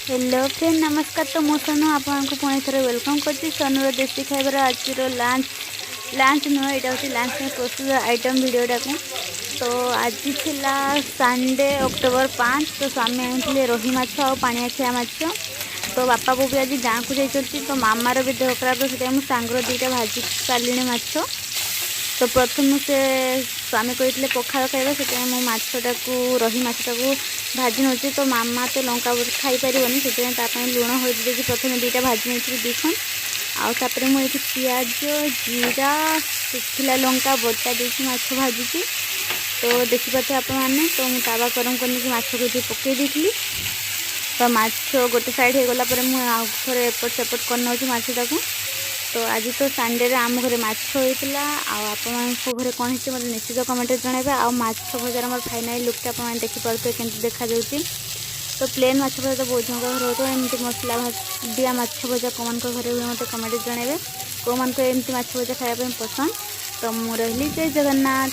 Hello friend नमस्कार। तो मो सोनू आपको पुणी थे वेलकम करती सोनूर देशी खाइबार आज लंच नुह यहाँ हूँ लंच में प्रस्तुत आइटम वीडियोटा को। तो आज थिला संडे अक्टोबर 5। तो स्वामी आनी रोही माछ और पानियाखिया माछ। तो बापा बो भी आज गाँव को जाइए। तो मामार भी देह खराब तो से सांगर दुईटा भाजी सारे माछ। तो प्रथम से स्वामी कहते पखाड़ खाइबा से माछटा को रोही माछटा को भाजी नौ। तो मामा तो लंका खाई पारनी से लुण हल्दी प्रथम दुईटा भाजी नहीं दुखन आउे मुझे पियाज जीरा शुखिला लंका बटा देखी माछ भाजी। तो देखिपे आप मैंने तो मुझे तावा गरम करनी माछ को पकई दी। तो माछ गोटे साइड हो गला मुझे एपट सेपट कर माछटा को। तो आज तो संडे रे आम घरे माछ होइतला आप घरे कौन है मतलब निश्चित कमेंट जणाइबे। आ माछ भजार मोर फाइनाल लुक आप देखी पारे केमती देखा जाउची। तो प्लेन माछ भजा तो बहुत जगह घर होता एमती मसला दिया माछ भजा कौन घरे हुए मत कमेंट जणाइबे। कौन एमती माछ भजा खाया पसंद। तो मु रही जय जगन्नाथ।